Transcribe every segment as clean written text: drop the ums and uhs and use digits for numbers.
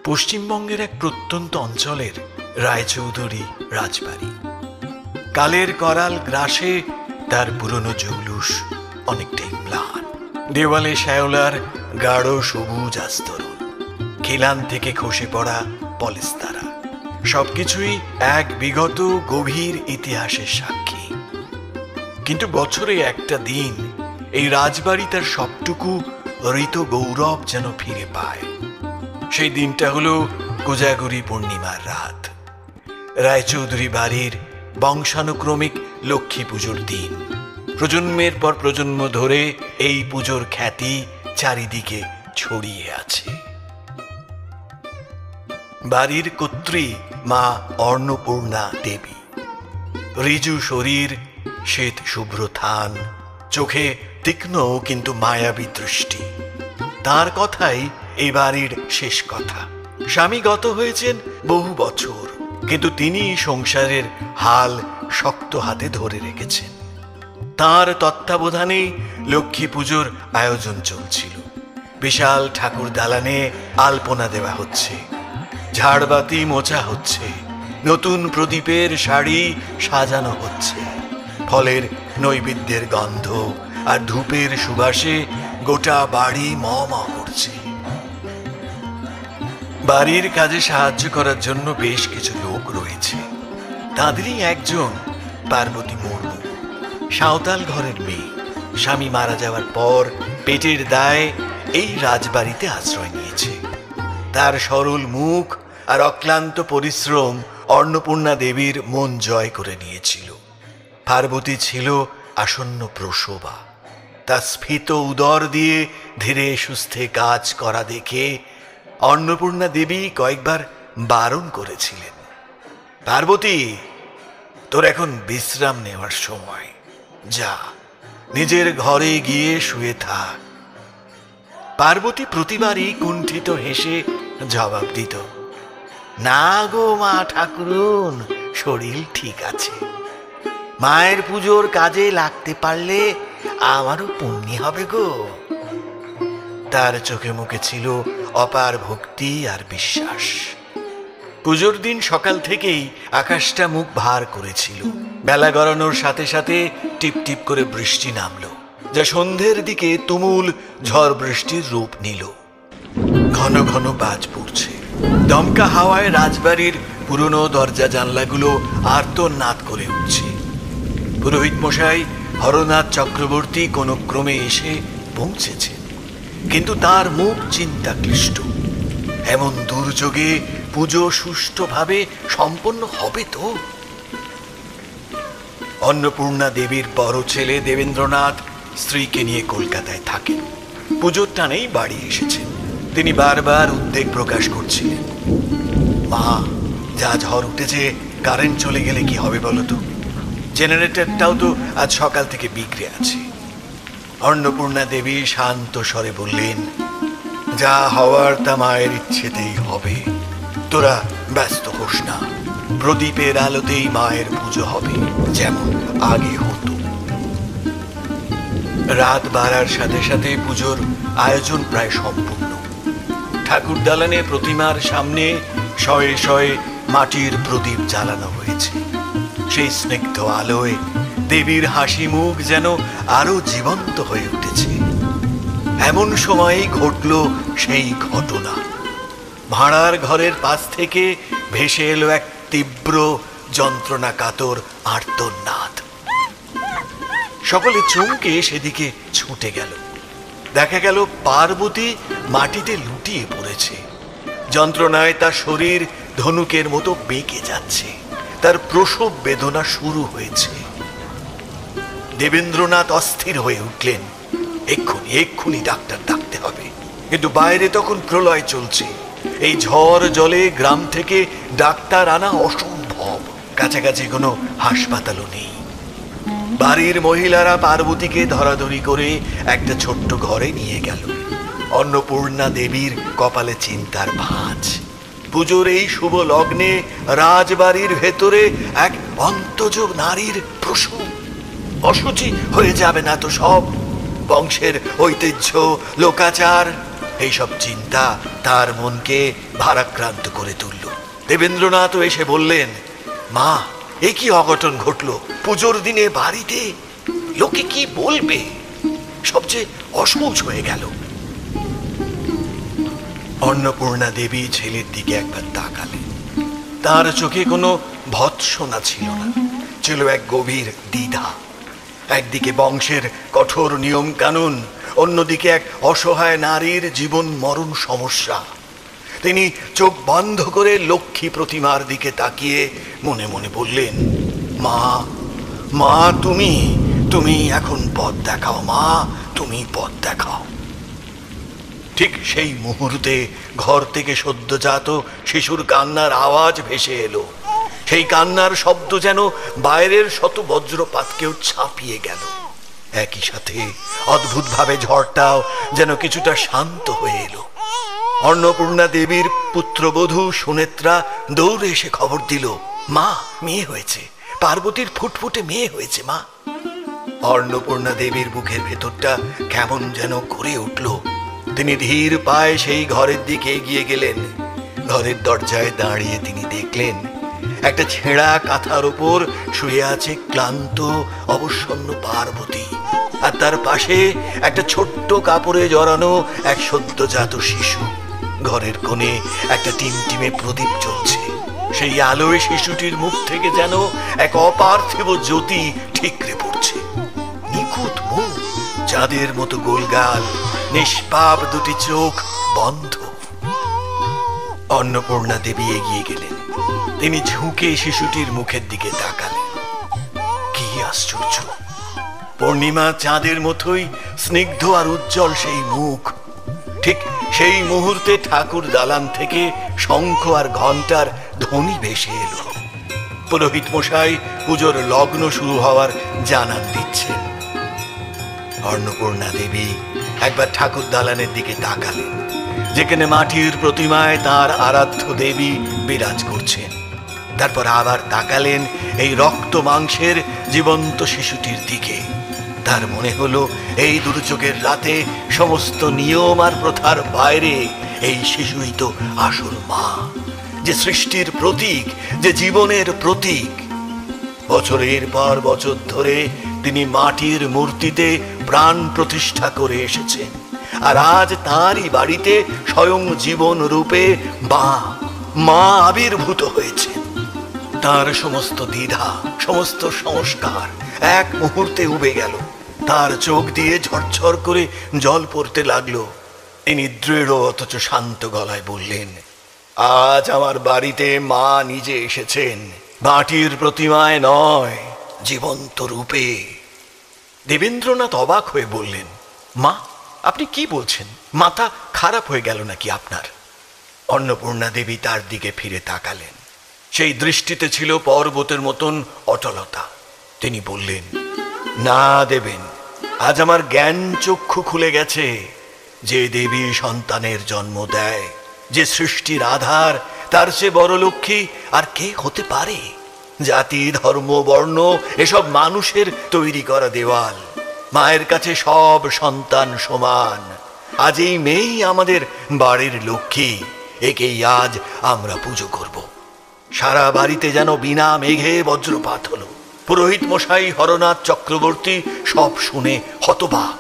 পশ্চিমবঙ্গের এক প্রত্যন্ত অঞ্চলের রায়চৌধুরী রাজবাড়ি। কালের করাল গ্রাসে তার পুরনো জৌলুস অনেকটাই ম্লান। দেওয়ালে শ্যাওলার গাঢ় সবুজ আস্তরণ, খিলান থেকে খসে পড়া পলেস্তারা, সবকিছুই এক বিগত গভীর ইতিহাসের সাক্ষী। কিন্তু বছরে একটা দিন এই রাজবাড়ি তার সবটুকু ঋত গৌরব যেন ফিরে পায়। সেই দিনটা হলো কোজাগরী পূর্ণিমার রাত, রায়চৌধুরী বাড়ির বংশানুক্রমিক লক্ষ্মী পুজোর দিন। প্রজন্মের পর প্রজন্ম ধরে এই পুজোর খ্যাতি চারিদিকে ছড়িয়ে আছে। বাড়ির কর্ত্রী মা অন্নপূর্ণা দেবী, ঋজু শরীর, শ্বেত শুভ্র থান, চোখে তীক্ষ্ণ কিন্তু মায়াবী দৃষ্টি। তার কথাই এই বাড়ির শেষ কথা। স্বামী গত হয়েছেন বহু বছর, কিন্তু তিনি সংসারের হাল শক্ত হাতে ধরে রেখেছেন। তার তত্ত্বাবধানেই লক্ষ্মী পুজোর আয়োজন চলছিল। বিশাল ঠাকুর দালানে আলপনা দেওয়া হচ্ছে, ঝাড়বাতি মোছা হচ্ছে, নতুন প্রদীপের শাড়ি সাজানো হচ্ছে। ফলের নৈবেদ্যের গন্ধ আর ধূপের সুবাসে গোটা বাড়ি ম ম করছে। বাড়ির কাজে সাহায্য করার জন্য বেশ কিছু লোক রয়েছে। তাদেরই একজন পার্বতী মুর্মু, সাঁওতাল ঘরের মেয়ে। স্বামী মারা যাওয়ার পর পেটের দায়ে এই রাজবাড়িতে আশ্রয় নিয়েছে। তার সরল মুখ আর অক্লান্ত পরিশ্রম অন্নপূর্ণা দেবীর মন জয় করে নিয়েছিল। পার্বতী ছিল আসন্ন প্রসবা। তার স্ফীত উদর দিয়ে ধীরে সুস্থে কাজ করা দেখে অন্নপূর্ণা দেবী কয়েকবার বারণ করেছিলেন, পার্বতী, তোর এখন বিশ্রাম নেওয়ার সময়, যা নিজের ঘরে গিয়ে শুয়ে থাক। পার্বতী প্রতিবারই কুণ্ঠিত হেসে জবাব দিত, না গো মা ঠাকুরুন, শরীর ঠিক আছে। মায়ের পুজোর কাজে লাগতে পারলে আমারও পুণ্যি হবে গো। তার চোখে মুখে ছিল অপার ভক্তি আর বিশ্বাস। পুজোর দিন সকাল থেকেই আকাশটা মুখ ভার করেছিল। বেলা গড়ানোর সাথে সাথে টিপ টিপ করে বৃষ্টি নামলো, যা সন্ধ্যের দিকে তুমুল ঝড় বৃষ্টির রূপ নিল। ঘন ঘন বাজ পড়ছে, দমকা হাওয়ায় রাজবাড়ির পুরনো দরজা জানলাগুলো আর্তনাদ করে উঠছে। পুরোহিত মশাই হরনাথ চক্রবর্তী কোনো ক্রমে এসে পৌঁছেছেন, কিন্তু তার মুখ চিন্তা ক্লিষ্ট। এমন দুর্যোগে পুজো সুষ্ঠুভাবে সম্পন্ন হবে তো? অন্নপূর্ণা দেবীর বড় ছেলে দেবেন্দ্রনাথ স্ত্রীকে নিয়ে কলকাতায় থাকেন। পুজোর টানেই বাড়ি এসেছেন। তিনি বারবার উদ্বেগ প্রকাশ করছিলেন, মা, যা ঝড় উঠেছে, কারেন্ট চলে গেলে কি হবে বলতো? জেনারেটরটাও তো আজ সকাল থেকে বিগড়ে আছে। অন্নপূর্ণা দেবী শান্ত স্বরে বললেন, যা হওয়ার তা মায়ের ইচ্ছেতেই হবে, তোরা ব্যস্ত হোস না। প্রদীপের আলোতেই মায়ের পুজো হবে, যেমন আগে হতো। রাত বাড়ার সাথে সাথে পুজোর আয়োজন প্রায় সম্পূর্ণ। ঠাকুর দালানে প্রতিমার সামনে শয়ে শয়ে মাটির প্রদীপ জ্বালানো হয়েছে। সেই স্নিগ্ধ আলোয় দেবীর হাসি মুখ যেন আরো জীবন্ত হয়ে উঠেছে। এমন সময়ই ঘটল সেই ঘটনা। ভাড়ার ঘরের পাশ থেকে ভেসে এলো এক তীব্র যন্ত্রণা কাতর আর্তনাদ। সকলে চমকে সেদিকে ছুটে গেল। দেখা গেল পার্বতী মাটিতে লুটিয়ে পড়েছে। যন্ত্রণায় তার শরীর ধনুকের মতো বেঁকে যাচ্ছে। তার প্রসব বেদনা শুরু হয়েছে। দেবেন্দ্রনাথ অস্থির হয়ে উঠলেন, এক্ষুনি এক্ষুনি ডাক্তার ডাকতে হবে। কিন্তু বাইরে তখন প্রলয় চলছে। এই ঝড় জলে গ্রাম থেকে ডাক্তার আনা অসম্ভব। কাছাকাছি কোনো হাসপাতালও নেই। বাড়ির মহিলারা পার্বতীকে ধরাধরি করে একটা ছোট্ট ঘরে নিয়ে গেল। অন্নপূর্ণা দেবীর কপালে চিন্তার ভাঁজ। পুজোর এই শুভ লগ্নে রাজবাড়ির ভেতরে এক অন্তজ নারীর প্রসব। অশুচি হয়ে যাবে না তো সব? বংশের ঐতিহ্য, লোকাচার, এইসব চিন্তা তার মনকে ভারাক্রান্ত করে তুলল। দেবেন্দ্রনাথও এসে বললেন, মা, এ কি অঘটন ঘটল? পুজোর দিনে বাড়িতে লোকে কি বলবে? সবচেয়ে অসহ্য হয়ে গেল। অন্নপূর্ণা দেবী ছেলের দিকে একবার তাকালেন। তার চোখে কোনো ভৎসনা ছিল না, ছিল এক গভীর দ্বিধা। একদিকে বংশের কঠোর নিয়ম কানুন, অন্যদিকে এক অসহায় নারীর জীবন মরণ সমস্যা। তিনি চোখ বন্ধ করে লক্ষ্মী প্রতিমার দিকে তাকিয়ে মনে মনে বললেন, মা, মা, তুমি তুমি এখন পথ দেখাও, মা, তুমি পথ দেখাও। ঠিক সেই মুহূর্তে ঘর থেকে সদ্যজাত শিশুর কান্নার আওয়াজ ভেসে এলো। সেই কান্নার শব্দ যেন বাইরের শত বজ্রপাতকেও ছাপিয়ে গেল। একই সাথে অদ্ভুতভাবে ঝড়টাও যেন কিছুটা শান্ত হয়ে এলো। অন্নপূর্ণা দেবীর পুত্রবধূ সুনেত্রা দৌড়ে এসে খবর দিল, মা, মেয়ে হয়েছে, পার্বতীর ফুটফুটে মেয়ে হয়েছে, মা। অন্নপূর্ণা দেবীর বুকের ভেতরটা কেমন যেন করে উঠল। তিনি ধীর পায়ে সেই ঘরের দিকে এগিয়ে গেলেন। ঘরের দরজায় দাঁড়িয়ে তিনি দেখলেন একটা ছেঁড়া কাঁথার উপর শুয়ে আছে ক্লান্ত অবসন্ন পার্বতী, আর তার পাশে একটা ছোট্ট কাপড়ে জড়ানো এক সদ্যজাত শিশু। ঘরের কোণে একটা টিমটিমে প্রদীপ জ্বলছে। সেই আলোয় শিশুটির মুখ থেকে যেন এক অপার্থিব জ্যোতি ঠিকরে পড়ছে। নিখুঁত মুখ, চাঁদের মতো গোলগাল, নিষ্পাপ দুটি চোখ বন্ধ। অন্নপূর্ণা দেবী এগিয়ে গেলেন। তিনি ঝুঁকে শিশুটির মুখের দিকে তাকালেন। কি আশ্চর্য! পূর্ণিমা চাঁদের মতোই স্নিগ্ধ আর উজ্জ্বল সেই মুখ। ঠিক সেই মুহূর্তে ঠাকুর দালান থেকে শঙ্খ আর ঘণ্টার ধ্বনি ভেসে এলো। পুরোহিত মশাই পুজোর লগ্ন শুরু হওয়ার জানান দিচ্ছেন। অন্নপূর্ণা দেবী একবার ঠাকুর দালানের দিকে তাকালেন, যেখানে মাটির প্রতিমায় তার আরাধ্য দেবী বিরাজ করছেন। তারপর আবার তাকালেন এই রক্ত মাংসের জীবন্ত শিশুটির দিকে। তার মনে হলো এই দুর্যোগের রাতে সমস্ত নিয়ম আর প্রথার বাইরে এই শিশুই তো আসল মা, যে সৃষ্টির প্রতীক, যে জীবনের প্রতীক। বছরের পর বছর ধরে তিনি মাটির মূর্তিতে প্রাণ প্রতিষ্ঠা করে এসেছেন, আর আজ তারই বাড়িতে স্বয়ং জীবন রূপে মা আবির্ভূত হয়েছে। তার সমস্ত দ্বিধা, সমস্ত সংস্কার এক মুহূর্তে উবে গেল। তার চোখ দিয়ে ঝরঝর করে জল পড়তে লাগলো। তিনি দৃঢ় অথচ শান্ত গলায় বললেন, আজ আমার বাড়িতে মা নিজে এসেছেন, মাটির প্রতিমায় নয়, জীবন্ত রূপে। দেবেন্দ্রনাথ অবাক হয়ে বললেন, মা, আপনি কি বলছেন? মাথা খারাপ হয়ে গেল নাকি আপনার? অন্নপূর্ণা দেবী তার দিকে ফিরে তাকালেন। সেই দৃষ্টিতে ছিল পর্বতের মতন অটলতা। তিনি বললেন, না দেবেন, আজ আমার জ্ঞান চক্ষু খুলে গেছে। যে দেবী সন্তানের জন্ম দেয়, যে সৃষ্টির আধার, তার চেয়ে বড় লক্ষ্মী আর কে হতে পারে? জাতি, ধর্ম, বর্ণ এসব মানুষের তৈরি করা দেওয়াল। মায়ের কাছে সব সন্তান সমান। আজ এই মেয়েই আমাদের বাড়ির লক্ষ্মী। একেই আজ আমরা পুজো করব। সারা বাড়িতে যেন বিনা মেঘে বজ্রপাত হলো। পুরোহিত মশাই হরনাথ চক্রবর্তী সব শুনে হতবাক।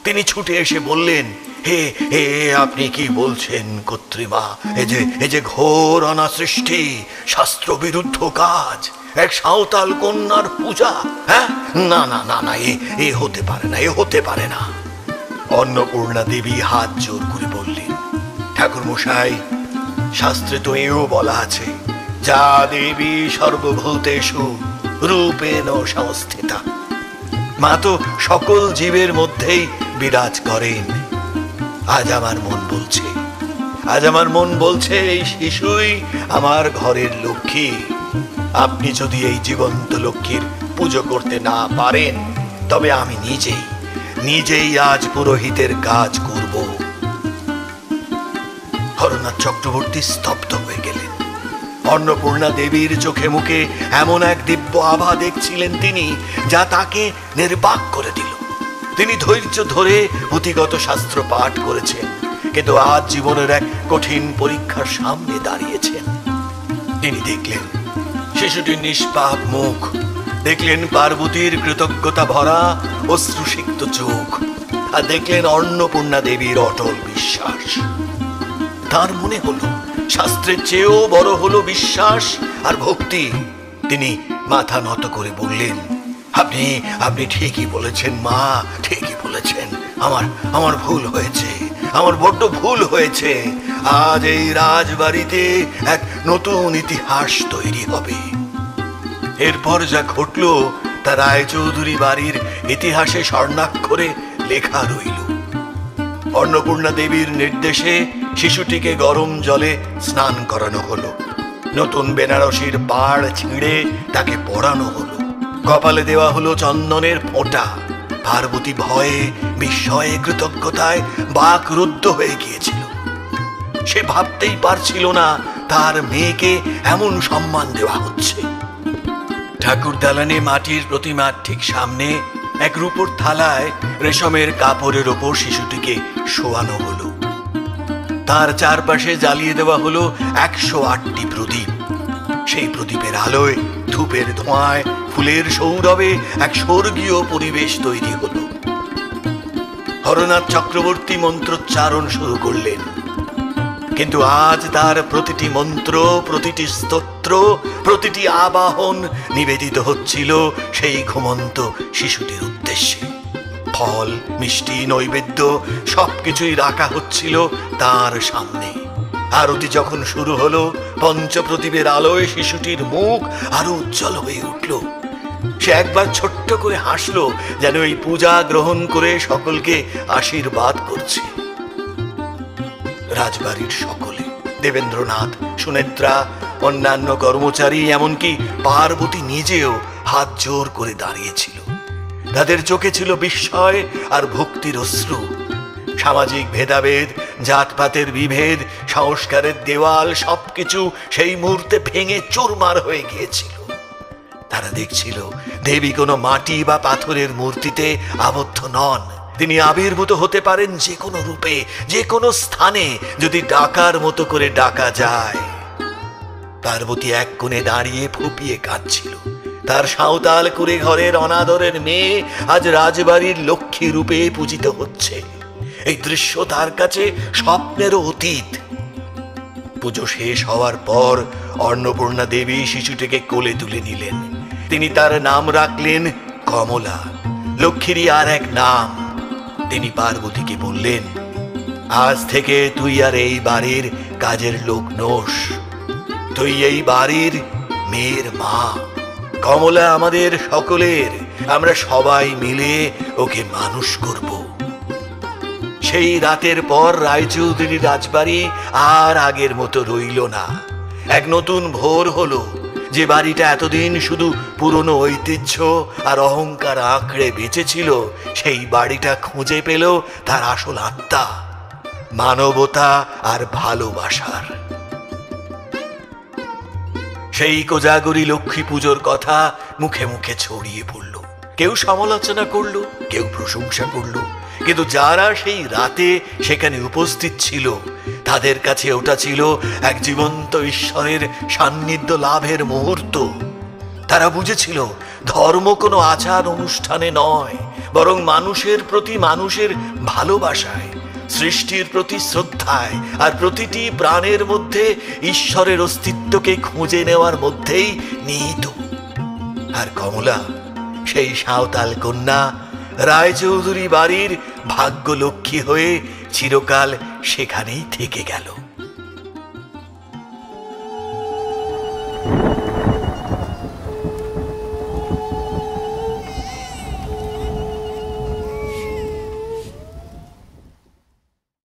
তিনি ছুটে এসে বললেন, হে হে, আপনি কি বলছেন কর্ত্রীমা? এ যে ঘোর অনাসৃষ্টি, শাস্ত্র বিরুদ্ধ কাজ, এক সাঁওতাল কন্যার পূজা। হ্যাঁ, না না না না, এ হতে পারে না, এ হতে পারে না। অন্নপূর্ণা দেবী হাত জোর করে বললেন, ঠাকুর মশাই, শাস্ত্রে তো এও বলা আছে, যা দেবী সর্বভূতেষু রূপেণ সংস্থিতা। মা তো সকল জীবের মধ্যেই বিরাজ করেন। আজ আমার মন বলছে এই শিশুই আমার ঘরের লক্ষ্মী। আপনি যদি এই জীবন্ত লক্ষ্মীর পুজো করতে না পারেন, তবে আমি নিজেই আজ পুরোহিতের কাজ করব। হরনাথ চক্রবর্তী স্তব্ধ হয়ে গেলেন। অন্নপূর্ণা দেবীর চোখে মুখে এমন এক দিব্য আভা দেখছিলেন তিনি, যা তাকে নির্বাক করে দিল। তিনি ধৈর্য ধরে পুঁথিগত শাস্ত্র পাঠ করেছেন, কিন্তু আজ জীবনের এক কঠিন পরীক্ষার সামনে দাঁড়িয়েছেন। তিনি দেখলেন শিশুটির নিষ্পাপ মুখ, দেখলেন পার্বতীর কৃতজ্ঞতা ভরা অশ্রুসিক্ত চোখ, আর দেখলেন অন্নপূর্ণা দেবীর অটল বিশ্বাস। তার মনে হলো শাস্ত্রের চেয়েও বড় হলো বিশ্বাস আর ভক্তি। তিনি মাথা নত করে বললেন, আপনি আপনি ঠিকই বলেছেন মা, ঠিকই বলেছেন। আমার ভুল হয়েছে, আমার বড্ড ভুল হয়েছে। আজ এই রাজবাড়িতে এক নতুন ইতিহাস তৈরি হবে। এরপর যা ঘটলো তা রায়চৌধুরী বাড়ির ইতিহাসে স্বর্ণাক্ষরে লেখা রইল। অন্নপূর্ণা দেবীর নির্দেশে শিশুটিকে গরম জলে স্নান করানো হলো, নতুন বেনারসির পাড় ছিঁড়ে তাকে পরানো হলো, কপালে দেওয়া হলো চন্দনের ফোঁটা। পার্বতী ভয়ে বিস্ময়ে কৃতজ্ঞতায় বাকরুদ্ধ হয়ে গিয়েছিল। সে ভাবতেই পারছিল না তার মেয়েকে এমন সম্মান দেওয়া হচ্ছে। ঠাকুর দালানে মাটির প্রতিমার ঠিক সামনে এক রূপোর থালায় রেশমের কাপড়ের ওপর শিশুটিকে শোয়ানো হলো। তার চারপাশে জ্বালিয়ে দেওয়া হলো 108টি প্রদীপ। সেই প্রদীপের আলোয়, ধূপের ধোঁয়ায়, ফুলের সৌরভে এক স্বর্গীয় পরিবেশ তৈরি হলো। হরনাথ চক্রবর্তী মন্ত্রোচ্চারণ শুরু করলেন, কিন্তু আজ তার প্রতিটি মন্ত্র, প্রতিটি স্তোত্র, প্রতিটি আবাহন নিবেদিত হচ্ছিল সেই ঘুমন্ত শিশুটির উদ্দেশ্যে। ফল, মিষ্টি, নৈবেদ্য সবকিছুই রাখা হচ্ছিল তার সামনে। আরতি যখন শুরু হলো, পঞ্চপ্রদীপের আলোয় শিশুটির মুখ আরো উজ্জ্বল হয়ে উঠল। সে একবার ছোট্ট করে হাসলো, যেন এই পূজা গ্রহণ করে সকলকে আশীর্বাদ করছে। রাজবাড়ির সকলে, দেবেন্দ্রনাথ, সুনেত্রা, অন্যান্য কর্মচারী, এমনকি পার্বতী নিজেও হাত জোর করে দাঁড়িয়েছিল। তাদের চোখে ছিল বিস্ময় আর ভক্তির অশ্রু। সামাজিক ভেদাভেদ, জাতপাতের বিভেদ, সংস্কারের দেওয়াল সবকিছু সেই মুহূর্তে ভেঙে চুরমার হয়ে গিয়েছিল। তারা দেখছিল দেবী কোনো মাটি বা পাথরের মূর্তিতে আবদ্ধ নন। তিনি আবির্ভূত হতে পারেন যে কোনো রূপে, যে কোনো স্থানে, যদি ডাকার মতো করে ডাকা যায়। পার্বতী এক কোণে দাঁড়িয়ে ফুঁপিয়ে কাঁদছিল। তার সাঁওতাল কুড়ে ঘরের অনাদরের মেয়ে আজ রাজবাড়ির লক্ষ্মী রূপে পূজিত হচ্ছে। এই দৃশ্য তার কাছে স্বপ্নেরও অতীত। পুজো শেষ হওয়ার পর অন্নপূর্ণা দেবী শিশুটিকে কোলে তুলে নিলেন। তিনি তার নাম রাখলেন কমলা, লক্ষ্মীরই আর এক নাম। তিনি পার্বতীকে বললেন, আজ থেকে তুই আর এই বাড়ির কাজের লোক নোস, তুই এই বাড়ির মেয়ের মা। কমলা আমাদের সকলের, আমরা সবাই মিলে ওকে মানুষ করব। সেই রাতের পর রায়চৌধুরী রাজবাড়ি আর আগের মতো রইল না। এক নতুন ভোর হলো। যে বাড়িটা এতদিন শুধু পুরনো ঐতিহ্য আর অহংকার আঁকড়ে বেঁচেছিল, সেই বাড়িটা খুঁজে পেল তার আসল আত্মা, মানবতা আর ভালোবাসার। সেই কোজাগরী লক্ষ্মী পুজোর কথা মুখে মুখে ছড়িয়ে পড়ল। কেউ সমালোচনা করলো, কেউ প্রশংসা করলো, কিন্তু যারা সেই রাতে সেখানে উপস্থিত ছিল তাদের কাছে ওটা ছিল এক জীবন্ত ঈশ্বরের সান্নিধ্য লাভের মুহূর্ত। তারা বুঝেছিল ধর্ম কোনো আচার অনুষ্ঠানে নয়, বরং মানুষের প্রতি মানুষের ভালোবাসায়, সৃষ্টির প্রতি শ্রদ্ধায়, আর প্রতিটি প্রাণের মধ্যে ঈশ্বরের অস্তিত্বকে খুঁজে নেওয়ার মধ্যেই নিহিত। আর কমলা, সেই সাঁওতাল কন্যা, রায়চৌধুরী বাড়ির ভাগ্যলক্ষ্মী হয়ে চিরকাল সেখানেই থেকে গেল।